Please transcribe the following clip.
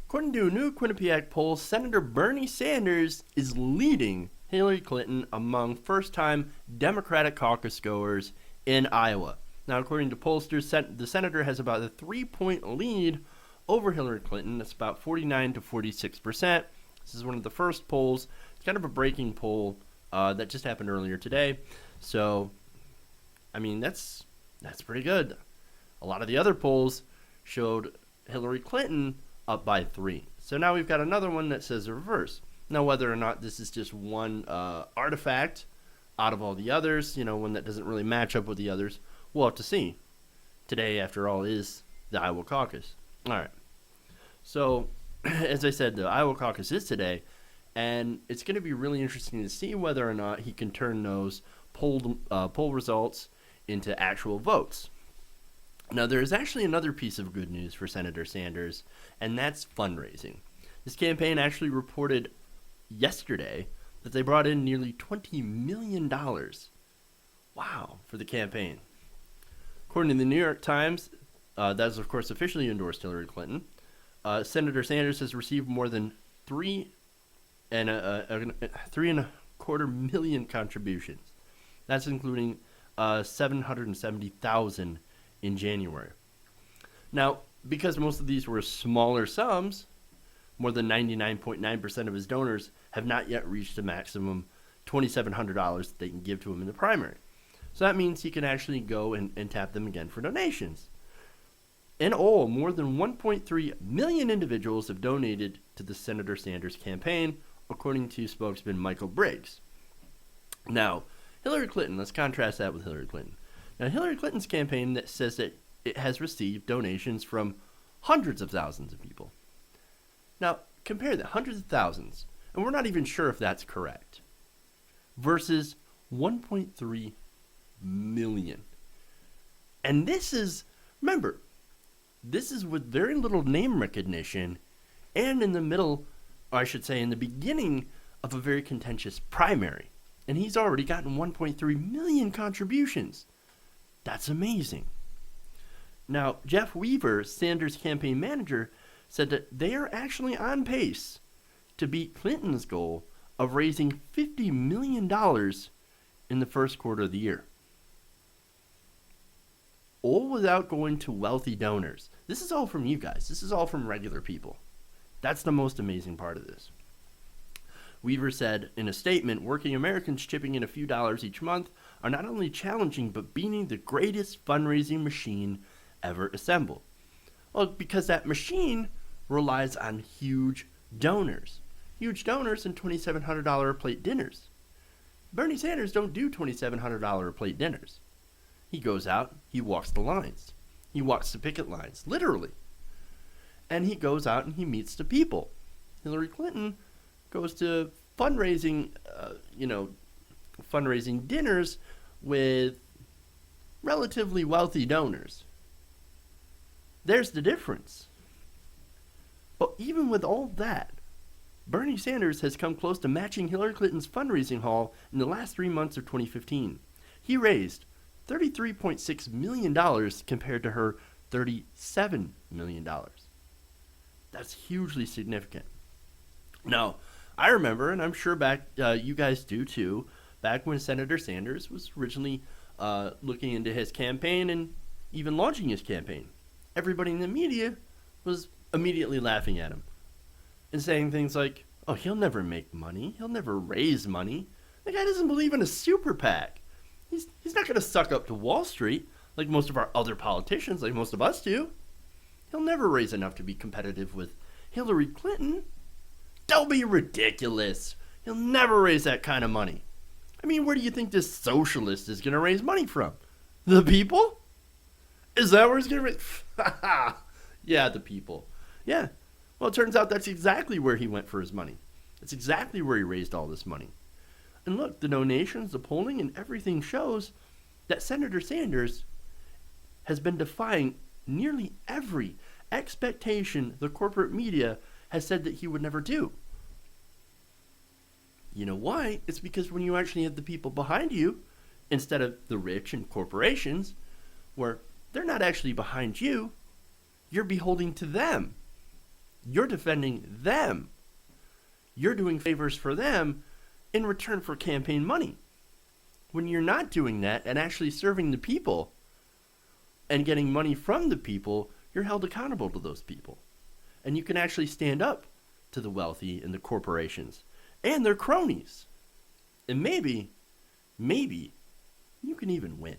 According to a new Quinnipiac poll, Senator Bernie Sanders is leading Hillary Clinton among first-time Democratic caucus goers in Iowa. Now, according to pollsters, the senator has about a 3-point lead over Hillary Clinton. That's about 49 to 46%. This is one of the first polls. It's kind of a breaking poll that just happened earlier today. So, I mean, that's pretty good. A lot of the other polls showed Hillary Clinton up by 3. So now we've got another one that says the reverse. Now, whether or not this is just one artifact out of all the others, one that doesn't really match up with the others, we'll have to see. Today, after all, is the Iowa caucus. All right. So, as I said, the Iowa caucus is today, and it's going to be really interesting to see whether or not he can turn those poll results into actual votes. Now, there is actually another piece of good news for Senator Sanders, and that's fundraising. His campaign actually reported yesterday that they brought in nearly $20 million. Wow, for the campaign. According to the New York Times, that has, of course, officially endorsed Hillary Clinton. Senator Sanders has received more than $3.25 million contributions. That's including $770,000 in January. Now, because most of these were smaller sums, more than 99.9% of his donors have not yet reached a maximum $2,700 that they can give to him in the primary. So that means he can actually go and tap them again for donations. In all, more than 1.3 million individuals have donated to the Senator Sanders campaign, according to spokesman Michael Briggs. Now, Hillary Clinton, let's contrast that with Hillary Clinton. Now, Hillary Clinton's campaign that says that it has received donations from hundreds of thousands of people. Now, compare that, hundreds of thousands, and we're not even sure if that's correct, versus 1.3 million. And this is, remember, this is with very little name recognition and in the middle, or I should say in the beginning of a very contentious primary. And he's already gotten 1.3 million contributions. That's amazing. Now, Jeff Weaver, Sanders' campaign manager, said that they are actually on pace to beat Clinton's goal of raising $50 million in the first quarter of the year. All without going to wealthy donors. This is all from you guys. This is all from regular people. That's the most amazing part of this. Weaver said in a statement, working Americans chipping in a few dollars each month are not only challenging but beating the greatest fundraising machine ever assembled. Well, because that machine relies on huge donors. Huge donors and $2,700 a plate dinners. Bernie Sanders don't do $2,700 a plate dinners. He goes out, he walks the lines. He walks the picket lines, literally. And he goes out and he meets the people. Hillary Clinton goes to fundraising dinners with relatively wealthy donors. There's the difference. But even with all that, Bernie Sanders has come close to matching Hillary Clinton's fundraising haul in the last 3 months of 2015. He raised $33.6 million compared to her $37 million. That's hugely significant. Now, I remember, and I'm sure back you guys do too, back when Senator Sanders was originally looking into his campaign and even launching his campaign. Everybody in the media was immediately laughing at him and saying things like, oh, he'll never make money. He'll never raise money. The guy doesn't believe in a super PAC. He's not going to suck up to Wall Street like most of our other politicians, like most of us do. He'll never raise enough to be competitive with Hillary Clinton. Don't be ridiculous. He'll never raise that kind of money. I mean, where do you think this socialist is going to raise money from? The people? Is that where he's going to raise? Yeah, the people. Yeah. Well, it turns out that's exactly where he went for his money. That's exactly where he raised all this money. And look, the donations, the polling, and everything shows that Senator Sanders has been defying nearly every expectation the corporate media has said that he would never do. You know why? It's because when you actually have the people behind you, instead of the rich and corporations, where they're not actually behind you, you're beholden to them. You're defending them. You're doing favors for them in return for campaign money. When you're not doing that and actually serving the people and getting money from the people, you're held accountable to those people. And you can actually stand up to the wealthy and the corporations and their cronies. And maybe you can even win.